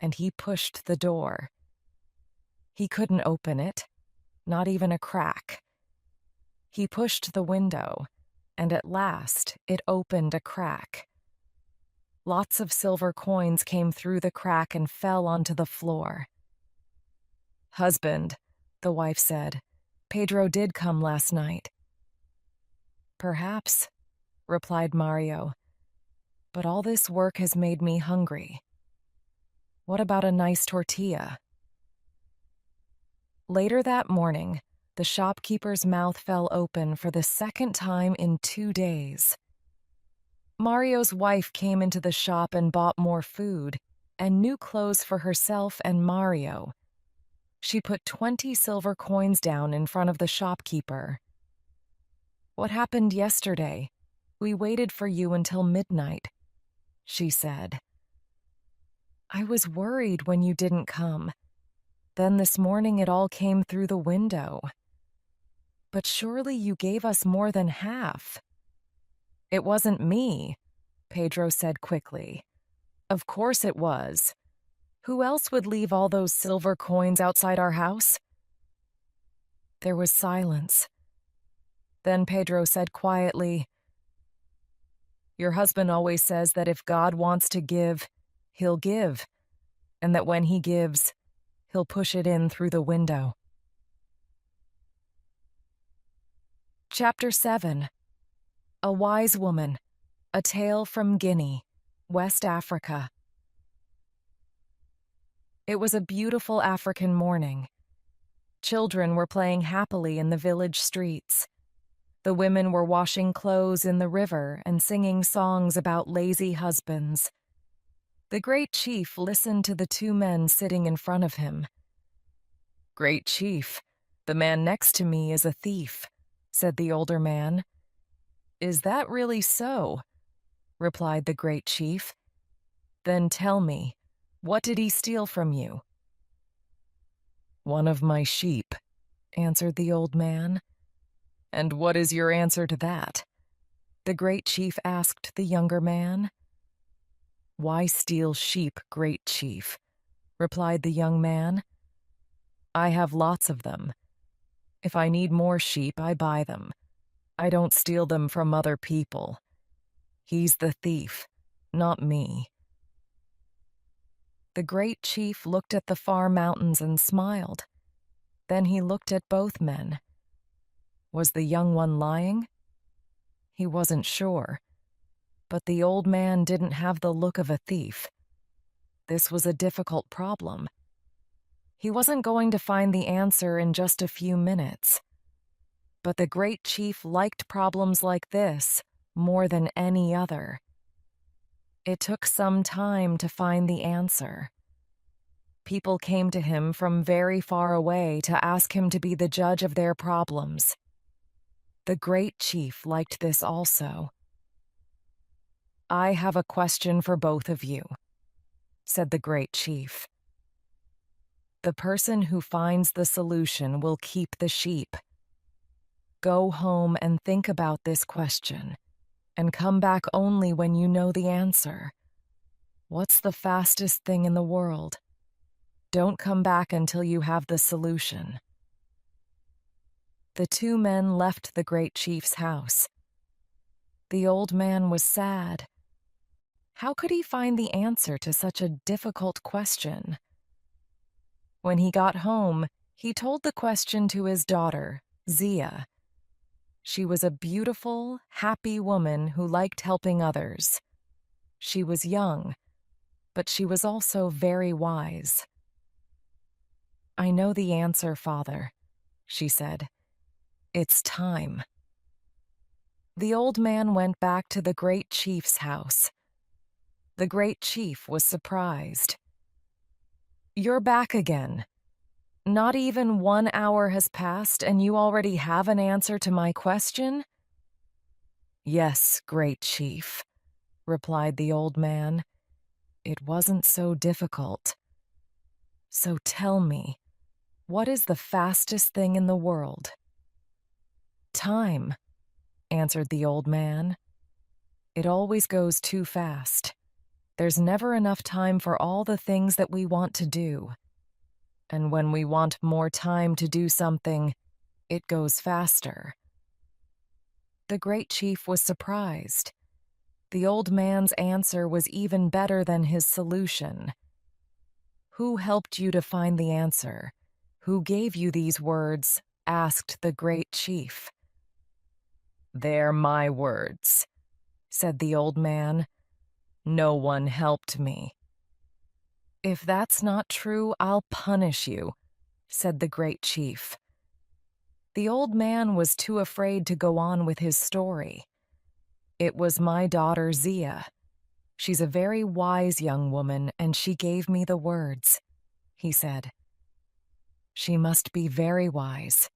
and he pushed the door. He couldn't open it, not even a crack. He pushed the window, and at last it opened a crack. Lots of silver coins came through the crack and fell onto the floor. "Husband," the wife said, "Pedro did come last night." "Perhaps," replied Mario, "but all this work has made me hungry. What about a nice tortilla?" Later that morning, the shopkeeper's mouth fell open for the second time in 2 days. Mario's wife came into the shop and bought more food and new clothes for herself and Mario. She put 20 silver coins down in front of the shopkeeper. "What happened yesterday? We waited for you until midnight," she said. "I was worried when you didn't come. Then this morning it all came through the window. But surely you gave us more than half." "It wasn't me," Pedro said quickly. "Of course it was. Who else would leave all those silver coins outside our house?" There was silence. Then Pedro said quietly, "Your husband always says that if God wants to give, he'll give, and that when he gives, he'll push it in through the window." Chapter 7. A Wise Woman, a Tale from Guinea, West Africa. It was a beautiful African morning. Children were playing happily in the village streets. The women were washing clothes in the river and singing songs about lazy husbands. The great chief listened to the 2 men sitting in front of him. "Great chief, the man next to me is a thief," said the older man. "Is that really so?" replied the great chief. "Then tell me, what did he steal from you?" "One of my sheep," answered the old man. "And what is your answer to that?" the great chief asked the younger man. "Why steal sheep, great chief?" replied the young man. "I have lots of them. If I need more sheep, I buy them. I don't steal them from other people. He's the thief, not me." The great chief looked at the far mountains and smiled. Then he looked at both men. Was the young one lying? He wasn't sure. But the old man didn't have the look of a thief. This was a difficult problem. He wasn't going to find the answer in just a few minutes. But the great chief liked problems like this more than any other. It took some time to find the answer. People came to him from very far away to ask him to be the judge of their problems. The great chief liked this also. "I have a question for both of you," said the great chief. "The person who finds the solution will keep the sheep. Go home and think about this question, and come back only when you know the answer. What's the fastest thing in the world? Don't come back until you have the solution." The two men left the great chief's house. The old man was sad. How could he find the answer to such a difficult question? When he got home, he told the question to his daughter, Zia. She was a beautiful, happy woman who liked helping others. She was young, but she was also very wise. "I know the answer, Father," she said. "It's time." The old man went back to the great chief's house. The great chief was surprised. "You're back again. Not even 1 hour has passed and you already have an answer to my question?" "Yes, great chief," replied the old man. "It wasn't so difficult. So tell me, what is the fastest thing in the world?" "Time," answered the old man. "It always goes too fast. There's never enough time for all the things that we want to do. And when we want more time to do something, it goes faster." The great chief was surprised. The old man's answer was even better than his solution. "Who helped you to find the answer? Who gave you these words?" asked the great chief. "They're my words," said the old man. "No one helped me." "If that's not true, I'll punish you," said the great chief. The old man was too afraid to go on with his story. "It was my daughter Zia. She's a very wise young woman, and she gave me the words," he said. "She must be very wise,"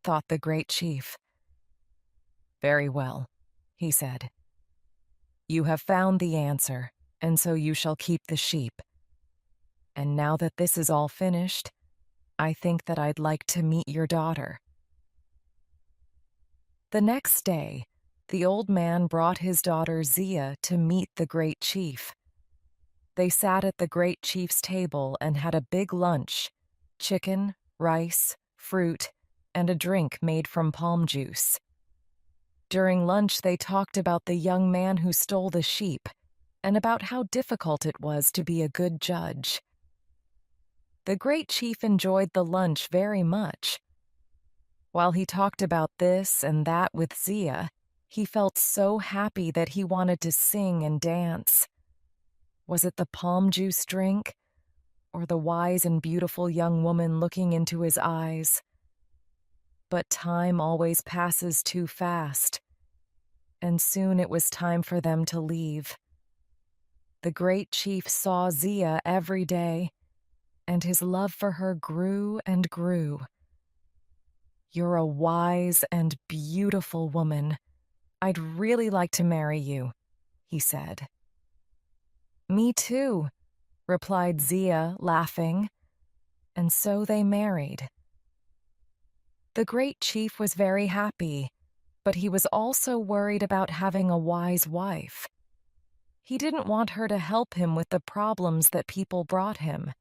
thought the great chief. "Very well," he said. "You have found the answer, and so you shall keep the sheep. And now that this is all finished, I think that I'd like to meet your daughter." The next day, the old man brought his daughter Zia to meet the great chief. They sat at the great chief's table and had a big lunch: chicken, rice, fruit, and a drink made from palm juice. During lunch, they talked about the young man who stole the sheep and about how difficult it was to be a good judge. The great chief enjoyed the lunch very much. While he talked about this and that with Zia, he felt so happy that he wanted to sing and dance. Was it the palm juice drink, or the wise and beautiful young woman looking into his eyes? But time always passes too fast, and soon it was time for them to leave. The great chief saw Zia every day, and his love for her grew and grew. "You're a wise and beautiful woman. I'd really like to marry you," he said. "Me too," replied Zia, laughing. And so they married. The great chief was very happy, but he was also worried about having a wise wife. He didn't want her to help him with the problems that people brought him.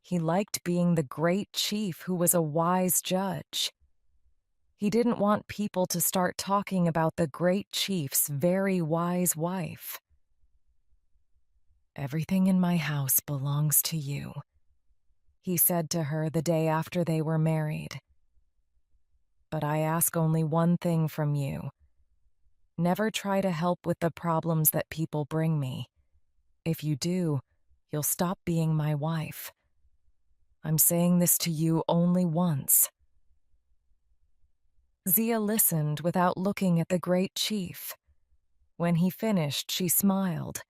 He liked being the great chief who was a wise judge. He didn't want people to start talking about the great chief's very wise wife. "Everything in my house belongs to you," he said to her the day after they were married. "But I ask only one thing from you. Never try to help with the problems that people bring me. If you do, you'll stop being my wife. I'm saying this to you only once." Zia listened without looking at the great chief. When he finished, she smiled.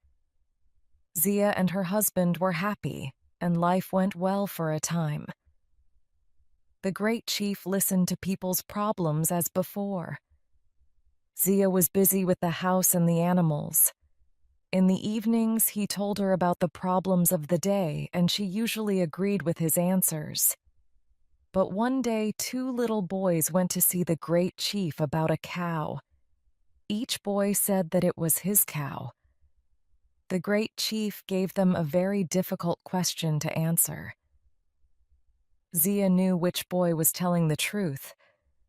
Zia and her husband were happy, and life went well for a time. The great chief listened to people's problems as before. Zia was busy with the house and the animals. In the evenings, he told her about the problems of the day, and she usually agreed with his answers. But one day, 2 little boys went to see the great chief about a cow. Each boy said that it was his cow. The great chief gave them a very difficult question to answer. Zia knew which boy was telling the truth,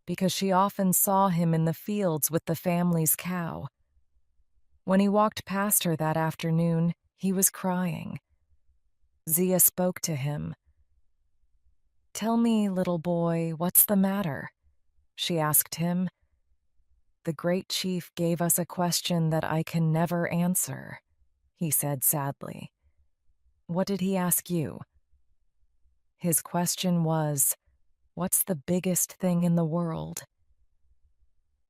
because she often saw him in the fields with the family's cow. When he walked past her that afternoon, he was crying. Zia spoke to him. "Tell me, little boy, what's the matter?" she asked him. "The great chief gave us a question that I can never answer," he said sadly. "What did he ask you?" His question was, "What's the biggest thing in the world?"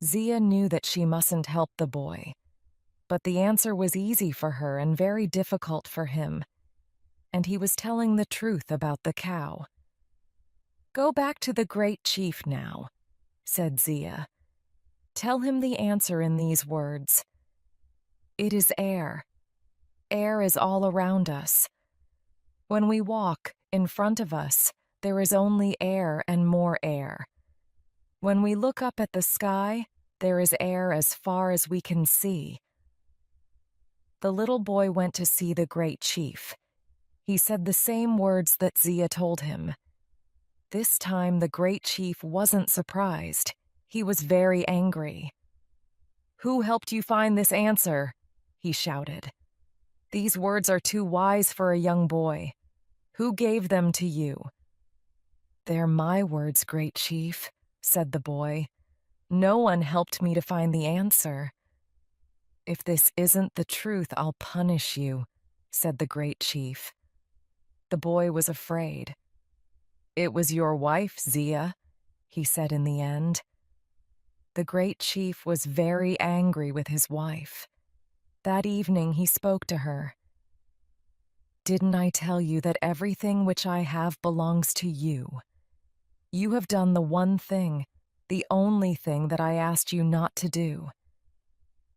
Zia knew that she mustn't help the boy, but the answer was easy for her and very difficult for him, and he was telling the truth about the cow. "Go back to the great chief now," said Zia. "Tell him the answer in these words. It is air. Air is all around us. When we walk, in front of us, there is only air and more air. When we look up at the sky, there is air as far as we can see." The little boy went to see the great chief. He said the same words that Zia told him. This time the great chief wasn't surprised. He was very angry. "Who helped you find this answer?" he shouted. "These words are too wise for a young boy. Who gave them to you?" "They're my words, great chief," said the boy. "No one helped me to find the answer." "If this isn't the truth, I'll punish you," said the great chief. The boy was afraid. "It was your wife, Zia," he said in the end. The great chief was very angry with his wife. That evening he spoke to her. "Didn't I tell you that everything which I have belongs to you? You have done the one thing, the only thing that I asked you not to do.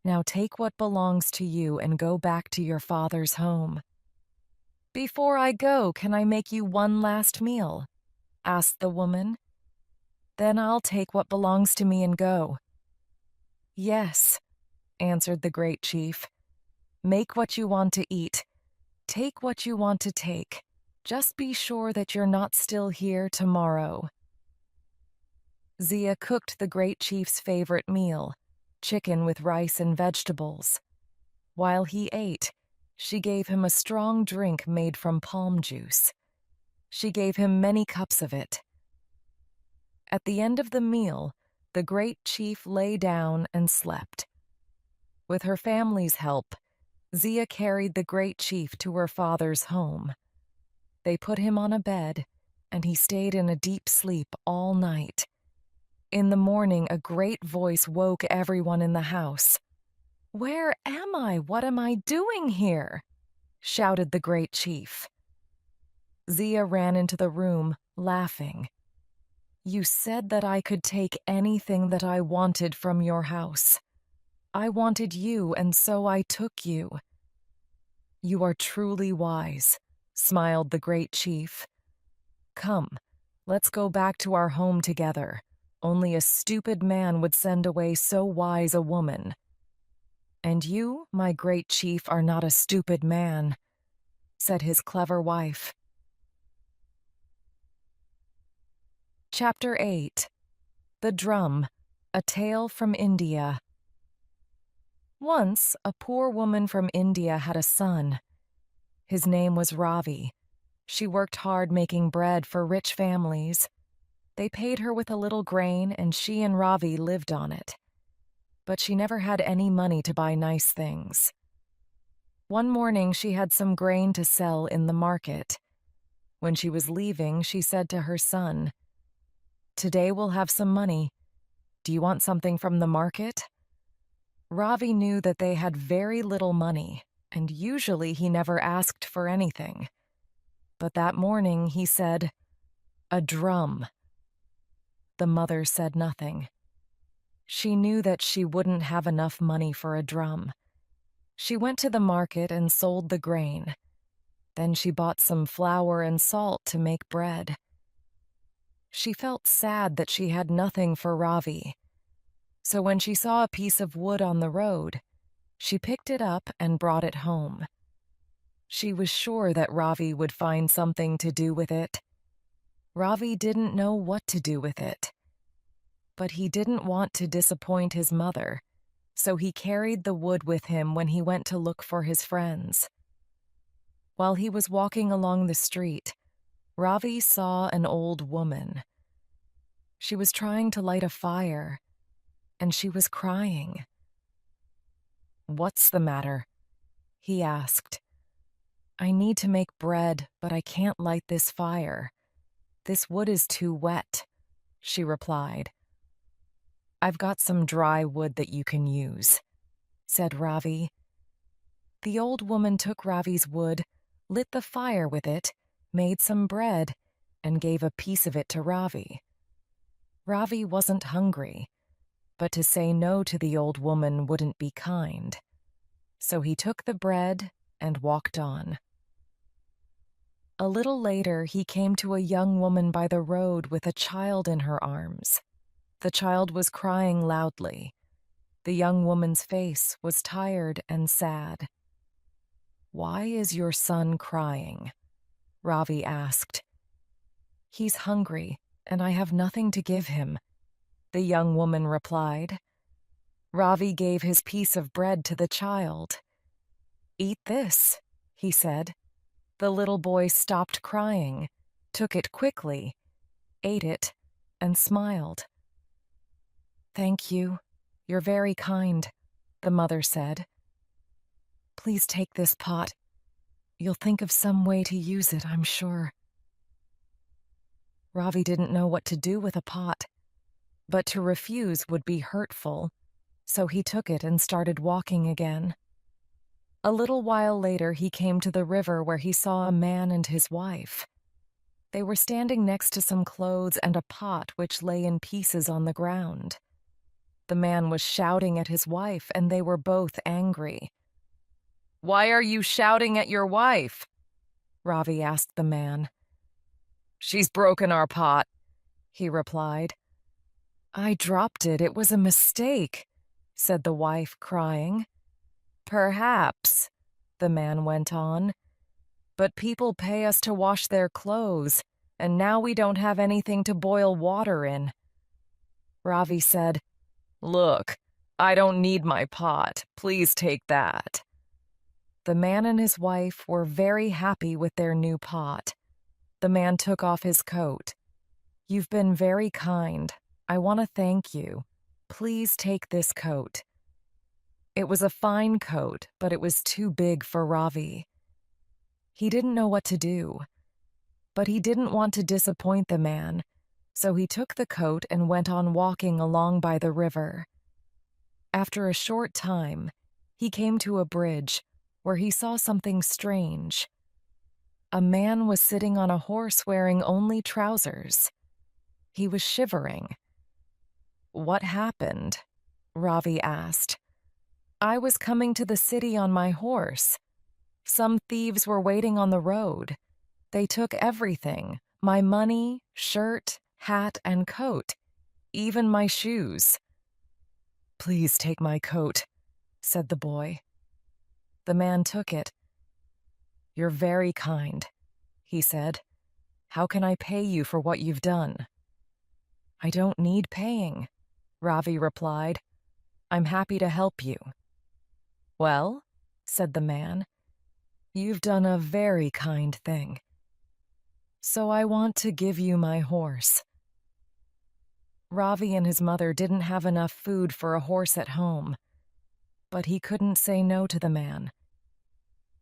Now take what belongs to you and go back to your father's home." "Before I go, can I make you one last meal?" asked the woman. "Then I'll take what belongs to me and go." "Yes," answered the great chief. "Make what you want to eat. Take what you want to take. Just be sure that you're not still here tomorrow." Zia cooked the great chief's favorite meal, chicken with rice and vegetables. While he ate, she gave him a strong drink made from palm juice. She gave him many cups of it. At the end of the meal, the great chief lay down and slept. With her family's help, Zia carried the great chief to her father's home. They put him on a bed, and he stayed in a deep sleep all night. In the morning, a great voice woke everyone in the house. "Where am I? What am I doing here?" shouted the great chief. Zia ran into the room, laughing. "You said that I could take anything that I wanted from your house. I wanted you, and so I took you." "You are truly wise," smiled the great chief. "Come, let's go back to our home together. Only a stupid man would send away so wise a woman." "And you, my great chief, are not a stupid man," said his clever wife. Chapter 8. The Drum, a Tale from India. Once, a poor woman from India had a son. His name was Ravi. She worked hard making bread for rich families. They paid her with a little grain, and she and Ravi lived on it. But she never had any money to buy nice things. One morning, she had some grain to sell in the market. When she was leaving, she said to her son, "Today we'll have some money. Do you want something from the market?" Ravi knew that they had very little money, and usually he never asked for anything. But that morning he said, "A drum." The mother said nothing. She knew that she wouldn't have enough money for a drum. She went to the market and sold the grain. Then she bought some flour and salt to make bread. She felt sad that she had nothing for Ravi. So when she saw a piece of wood on the road, she picked it up and brought it home. She was sure that Ravi would find something to do with it. Ravi didn't know what to do with it. But he didn't want to disappoint his mother, so he carried the wood with him when he went to look for his friends. While he was walking along the street, Ravi saw an old woman. She was trying to light a fire, and she was crying. "What's the matter?" he asked. "I need to make bread, but I can't light this fire. This wood is too wet," she replied. "I've got some dry wood that you can use," said Ravi. The old woman took Ravi's wood, lit the fire with it, made some bread, and gave a piece of it to Ravi. Ravi wasn't hungry, but to say no to the old woman wouldn't be kind. So he took the bread and walked on. A little later, he came to a young woman by the road with a child in her arms. The child was crying loudly. The young woman's face was tired and sad. "Why is your son crying?" Ravi asked. "He's hungry, and I have nothing to give him," the young woman replied. Ravi gave his piece of bread to the child. "Eat this," he said. The little boy stopped crying, took it quickly, ate it, and smiled. "Thank you. You're very kind," the mother said. "Please take this pot. You'll think of some way to use it, I'm sure." Ravi didn't know what to do with a pot, but to refuse would be hurtful, so he took it and started walking again. A little while later, he came to the river where he saw a man and his wife. They were standing next to some clothes and a pot which lay in pieces on the ground. The man was shouting at his wife, and they were both angry. "Why are you shouting at your wife?" Ravi asked the man. "She's broken our pot," he replied. "I dropped it. It was a mistake," said the wife, crying. "Perhaps," the man went on, "but people pay us to wash their clothes, and now we don't have anything to boil water in." Ravi said, "Look, I don't need my pot. Please take that." The man and his wife were very happy with their new pot. The man took off his coat. "You've been very kind. I want to thank you. Please take this coat." It was a fine coat, but it was too big for Ravi. He didn't know what to do, but he didn't want to disappoint the man, so he took the coat and went on walking along by the river. After a short time, he came to a bridge where he saw something strange. A man was sitting on a horse wearing only trousers. He was shivering. "What happened?" Ravi asked. "I was coming to the city on my horse. Some thieves were waiting on the road. They took everything, my money, shirt, hat, and coat, even my shoes." "Please take my coat," said the boy. The man took it. "You're very kind," he said. "How can I pay you for what you've done?" "I don't need paying," Ravi replied. "I'm happy to help you." "Well," said the man, "you've done a very kind thing. So I want to give you my horse." Ravi and his mother didn't have enough food for a horse at home, but he couldn't say no to the man.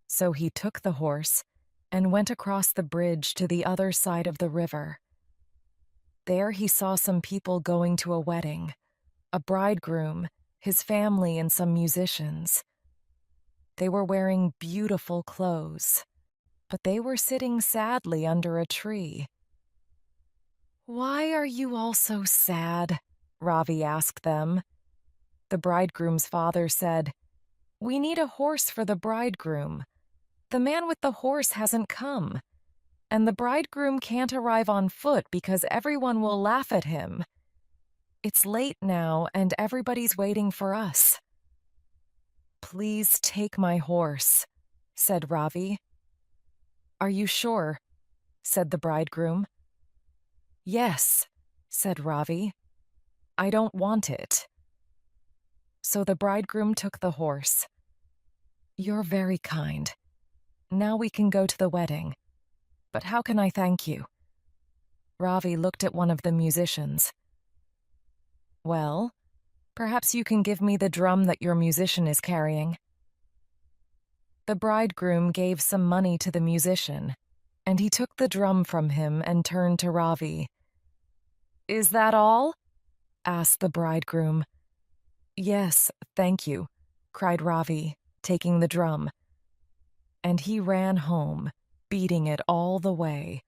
So he took the horse and went across the bridge to the other side of the river. There he saw some people going to a wedding, a bridegroom, his family, and some musicians. They were wearing beautiful clothes, but they were sitting sadly under a tree. "Why are you all so sad?" Ravi asked them. The bridegroom's father said, "We need a horse for the bridegroom. The man with the horse hasn't come, and the bridegroom can't arrive on foot because everyone will laugh at him. It's late now, and everybody's waiting for us." "Please take my horse," said Ravi. "Are you sure?" said the bridegroom. "Yes," said Ravi. I don't want it. So the bridegroom took the horse. You're very kind. Now we can go to the wedding. But how can I thank you? Ravi looked at one of the musicians. Well, perhaps you can give me the drum that your musician is carrying. The bridegroom gave some money to the musician, and he took the drum from him and turned to Ravi. Is that all? Asked the bridegroom. Yes, thank you, cried Ravi, taking the drum. And he ran home, beating it all the way.